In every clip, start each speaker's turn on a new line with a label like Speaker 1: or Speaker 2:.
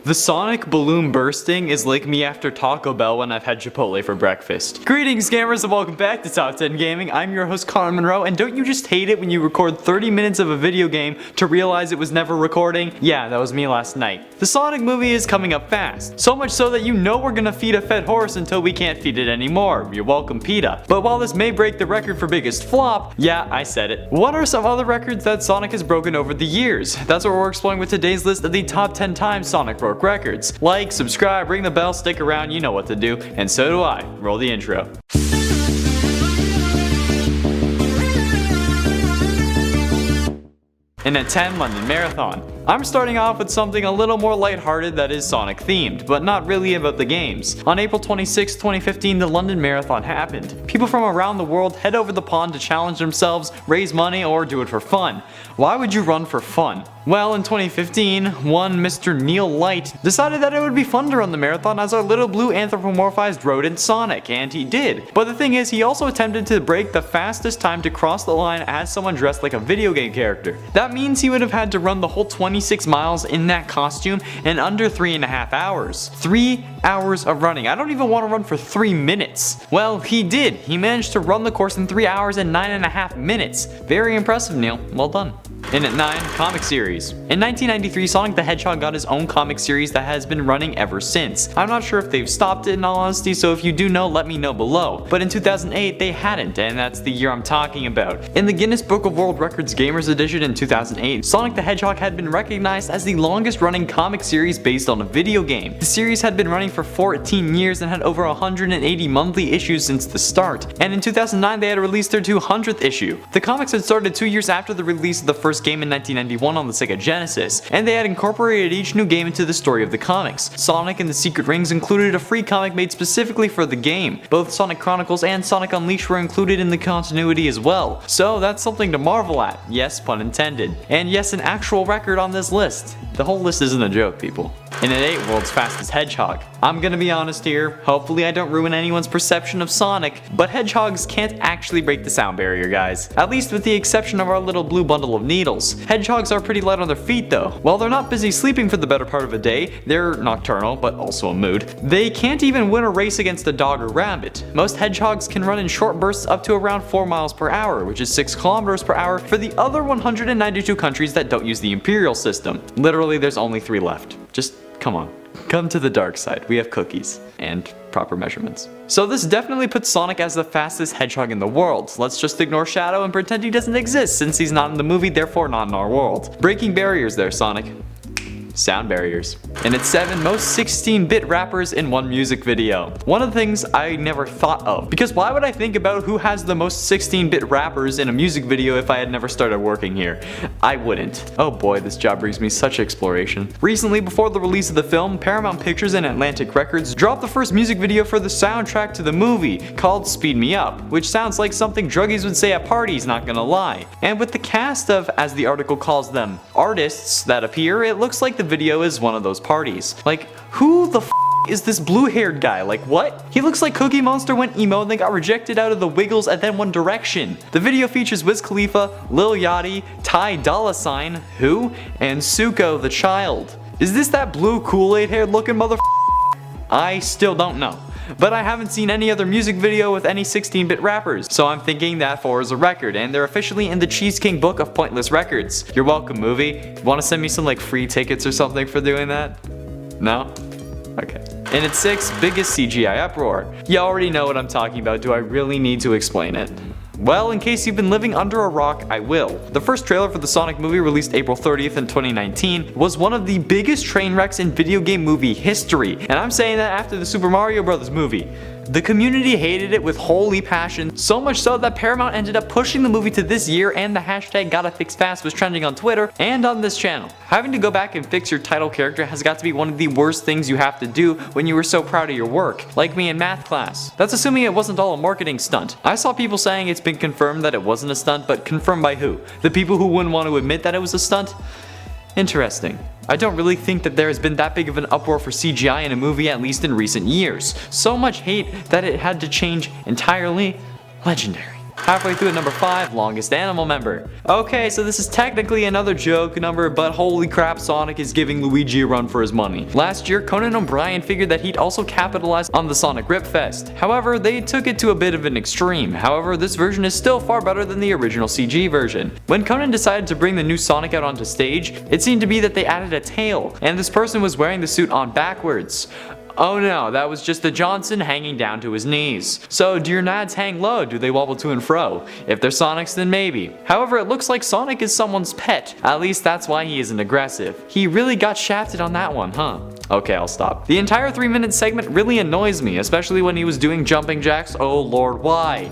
Speaker 1: The Sonic balloon bursting is like me after Taco Bell when I've had Chipotle for breakfast. Greetings gamers and welcome back to Top 10 Gaming. I'm your host Connor Monroe, and don't you just hate it when you record 30 minutes of a video game to realize it was never recording? Yeah, that was me last night. The Sonic movie is coming up fast, so much so that you know we're gonna feed a fed horse until we can't feed it anymore. You're welcome, PETA. But while this may break the record for biggest flop, yeah, I said it. What are some other records that Sonic has broken over the years? That's what we're exploring with today's list of the top 10 times Sonic broke records. Like, subscribe, ring the bell, stick around, you know what to do, and so do I. Roll the intro. And at 10, London Marathon. I'm starting off with something a little more lighthearted that is Sonic themed, but not really about the games. On April 26, 2015, the London Marathon happened. People from around the world head over the pond to challenge themselves, raise money, or do it for fun. Why would you run for fun? Well, in 2015, one Mr. Neil Light decided that it would be fun to run the marathon as our little blue anthropomorphized rodent Sonic, and he did. But the thing is, he also attempted to break the fastest time to cross the line as someone dressed like a video game character. That means he would have had to run the whole 26 miles in that costume in under 3.5 hours. 3 hours of running. I don't even want to run for 3 minutes. Well, he did. He managed to run the course in 3 hours and 9.5 minutes. Very impressive, Neil. Well done. And at 9, comic series. In 1993, Sonic the Hedgehog got his own comic series that has been running ever since. I'm not sure if they've stopped it in all honesty, so if you do know, let me know below. But in 2008, they hadn't, and that's the year I'm talking about. In the Guinness Book of World Records Gamers Edition in 2008, Sonic the Hedgehog had been recognized as the longest running comic series based on a video game. The series had been running for 14 years and had over 180 monthly issues since the start. And in 2009, they had released their 200th issue. The comics had started 2 years after the release of the first game in 1991 on the Sega Genesis, and they had incorporated each new game into the story of the comics. Sonic and the Secret Rings included a free comic made specifically for the game. Both Sonic Chronicles and Sonic Unleashed were included in the continuity as well. So that's something to marvel at. Yes, pun intended. And yes, an actual record on this list. The whole list isn't a joke, people. And at 8, World's Fastest Hedgehog. I'm gonna be honest here, hopefully I don't ruin anyone's perception of Sonic, but hedgehogs can't actually break the sound barrier, guys. At least with the exception of our little blue bundle of needles. Hedgehogs are pretty light on their feet though. While they're not busy sleeping for the better part of a day, they're nocturnal, but also a mood. They can't even win a race against a dog or rabbit. Most hedgehogs can run in short bursts up to around 4 miles per hour, which is 6 kilometers per hour for the other 192 countries that don't use the Imperial system. Literally, there's only 3 left. Just come on. Come to the dark side. We have cookies and proper measurements. So this definitely puts Sonic as the fastest hedgehog in the world. Let's just ignore Shadow and pretend he doesn't exist since he's not in the movie, therefore not in our world. Breaking barriers there, Sonic. Sound barriers. And at 7, most 16-bit rappers in one music video. One of the things I never thought of, because why would I think about who has the most 16-bit rappers in a music video if I had never started working here? I wouldn't. Oh boy, this job brings me such exploration. Recently, before the release of the film, Paramount Pictures and Atlantic Records dropped the first music video for the soundtrack to the movie, called Speed Me Up, which sounds like something druggies would say at parties, not gonna lie. And with the cast of, as the article calls them, artists that appear, it looks like the video is one of those parties. Like, who the is this blue-haired guy? Like, what? He looks like Cookie Monster went emo and then got rejected out of the Wiggles and then One Direction. The video features Wiz Khalifa, Lil Yachty, Ty Dolla $ign, who, and Suko the Child. Is this that blue Kool-Aid haired looking mother? I still don't know. But I haven't seen any other music video with any 16-bit rappers, so I'm thinking that 4 is a record, and they're officially in the Cheese King book of pointless records. You're welcome, movie. Want to send me some like free tickets or something for doing that? No? Okay. And at 6, biggest CGI uproar. You already know what I'm talking about, do I really need to explain it? Well, in case you've been living under a rock, I will. The first trailer for the Sonic movie, released April 30th in 2019, was one of the biggest train wrecks in video game movie history, and I'm saying that after the Super Mario Bros. Movie. The community hated it with holy passion, so much so that Paramount ended up pushing the movie to this year, and the hashtag #GottaFixFast was trending on Twitter and on this channel. Having to go back and fix your title character has got to be one of the worst things you have to do when you were so proud of your work, like me in math class. That's assuming it wasn't all a marketing stunt. I saw people saying it's been confirmed that it wasn't a stunt, but confirmed by who? The people who wouldn't want to admit that it was a stunt? Interesting. I don't really think that there has been that big of an uproar for CGI in a movie, at least in recent years. So much hate that it had to change entirely. Legendary. Halfway through at number 5, longest animal member. Okay, so this is technically another joke number, but holy crap, Sonic is giving Luigi a run for his money. Last year, Conan O'Brien figured that he'd also capitalize on the Sonic Rip Fest. However, they took it to a bit of an extreme. However, this version is still far better than the original CG version. When Conan decided to bring the new Sonic out onto stage, it seemed to be that they added a tail, and this person was wearing the suit on backwards. Oh no, that was just the Johnson hanging down to his knees. So do your nads hang low? Do they wobble to and fro? If they're Sonic's, then maybe. However, it looks like Sonic is someone's pet. At least that's why he isn't aggressive. He really got shafted on that one, huh? Okay, I'll stop. The entire 3-minute segment really annoys me, especially when he was doing jumping jacks. Oh lord, why?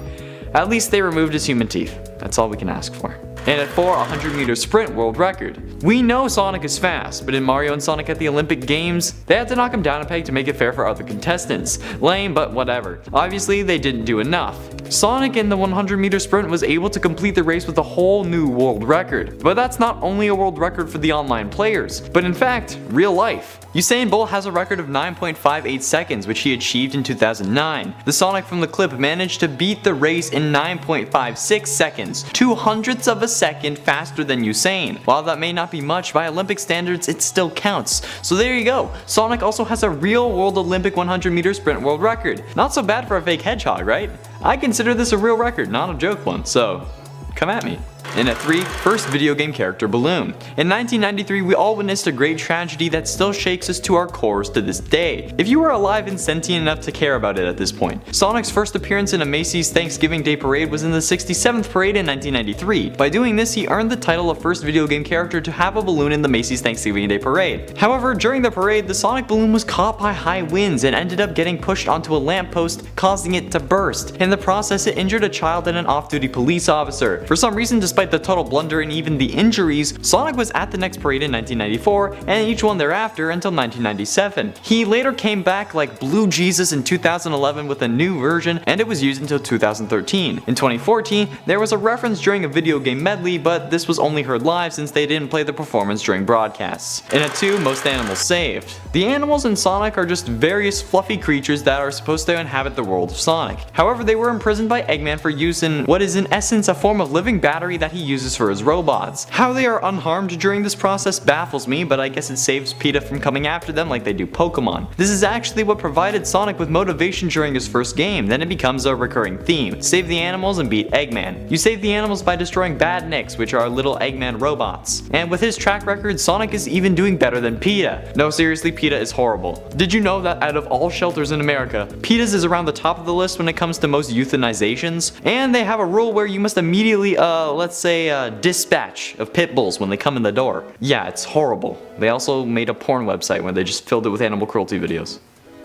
Speaker 1: At least they removed his human teeth. That's all we can ask for. And at 4, 100-meter sprint world record. We know Sonic is fast, but in Mario and Sonic at the Olympic Games, they had to knock him down a peg to make it fair for other contestants. Lame, but whatever. Obviously, they didn't do enough. Sonic in the 100-meter sprint was able to complete the race with a whole new world record. But that's not only a world record for the online players, but in fact, real life. Usain Bolt has a record of 9.58 seconds, which he achieved in 2009. The Sonic from the clip managed to beat the race in 9.56 seconds, 2/100ths of a second faster than Usain. While that may not be much, by Olympic standards it still counts. So there you go, Sonic also has a real world Olympic 100-meter sprint world record. Not so bad for a fake hedgehog, right? I consider this a real record, not a joke one, so come at me. And at 3, first video game character Balloon. In 1993, we all witnessed a great tragedy that still shakes us to our cores to this day. If you were alive and sentient enough to care about it at this point. Sonic's first appearance in a Macy's Thanksgiving Day Parade was in the 67th parade in 1993. By doing this, he earned the title of first video game character to have a balloon in the Macy's Thanksgiving Day Parade. However, during the parade, the Sonic balloon was caught by high winds and ended up getting pushed onto a lamppost, causing it to burst. In the process, it injured a child and an off-duty police officer. For some reason, despite the total blunder and even the injuries, Sonic was at the next parade in 1994 and each one thereafter until 1997. He later came back like Blue Jesus in 2011 with a new version, and it was used until 2013. In 2014, there was a reference during a video game medley, but this was only heard live since they didn't play the performance during broadcasts. And at 2, most animals saved. The animals in Sonic are just various fluffy creatures that are supposed to inhabit the world of Sonic. However, they were imprisoned by Eggman for use in what is in essence a form of living battery that he uses for his robots. How they are unharmed during this process baffles me, but I guess it saves PETA from coming after them like they do Pokemon. This is actually what provided Sonic with motivation during his first game, then it becomes a recurring theme. Save the animals and beat Eggman. You save the animals by destroying Badniks, which are little Eggman robots. And with his track record, Sonic is even doing better than PETA. No, seriously, PETA is horrible. Did you know that out of all shelters in America, PETA's is around the top of the list when it comes to most euthanizations? And they have a rule where you must immediately, let's say, dispatch of pit bulls when they come in the door. Yeah, it's horrible. They also made a porn website where they just filled it with animal cruelty videos.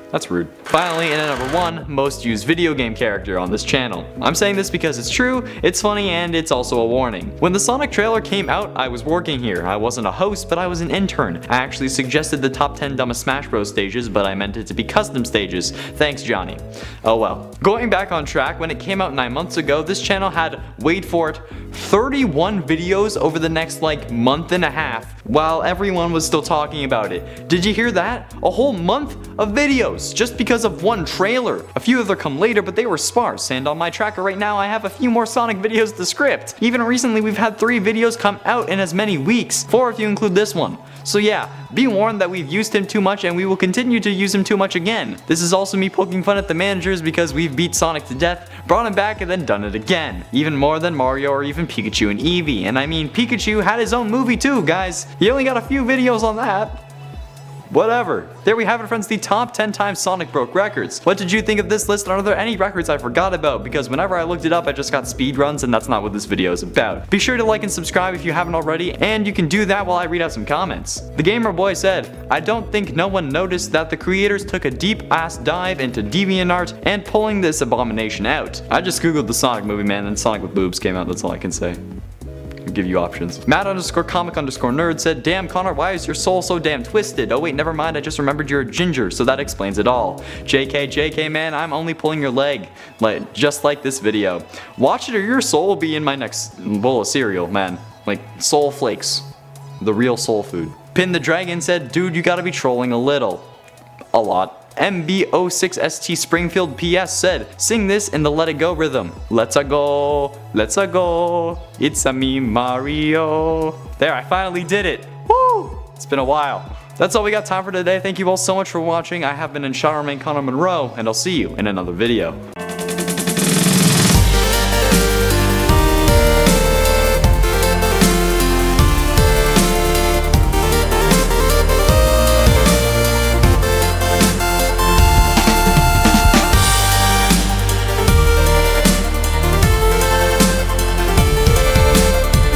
Speaker 1: That's rude. Finally, in at number 1, most used video game character on this channel. I'm saying this because it's true, it's funny, and it's also a warning. When the Sonic trailer came out, I was working here. I wasn't a host, but I was an intern. I actually suggested the top 10 dumbest Smash Bros stages, but I meant it to be custom stages. Thanks, Johnny. Oh well. Going back on track, when it came out 9 months ago, this channel had, wait for it, 31 videos over the next month and a half, while everyone was still talking about it. Did you hear that? A whole month of videos, just because of one trailer. A few of them come later, but they were sparse, and on my tracker right now I have a few more Sonic videos to script. Even recently we've had 3 videos come out in as many weeks, 4 if you include this one. So yeah, be warned that we've used him too much and we will continue to use him too much again. This is also me poking fun at the managers because we've beat Sonic to death, brought him back, and then done it again. Even more than Mario or even Pikachu and Eevee. And I mean, Pikachu had his own movie too, guys. He only got a few videos on that. Whatever. There we have it, friends, the top 10 times Sonic broke records. What did you think of this list, and are there any records I forgot about? Because whenever I looked it up, I just got speedruns, and that's not what this video is about. Be sure to like and subscribe if you haven't already, and you can do that while I read out some comments. The Gamer Boy said, I don't think no one noticed that the creators took a deep-ass dive into DeviantArt and pulling this abomination out. I just googled the Sonic movie, man, and Sonic with boobs came out, that's all I can say. Give you options. Matt_comic_nerd said, damn Connor, why is your soul so damn twisted? Oh wait, never mind, I just remembered you're a ginger, so that explains it all. JK man, I'm only pulling your leg. Just like this video. Watch it or your soul will be in my next bowl of cereal, man. Like soul flakes. The real soul food. Pin the Dragon said, dude, you gotta be trolling a little. A lot. MB06ST Springfield PS said, "Sing this in the Let It Go rhythm. Let's-a go, let's-a go, it's-a me Mario." There, I finally did it. Woo! It's been a while. That's all we got time for today. Thank you all so much for watching. I have been in Charlemagne Connor Monroe, and I'll see you in another video.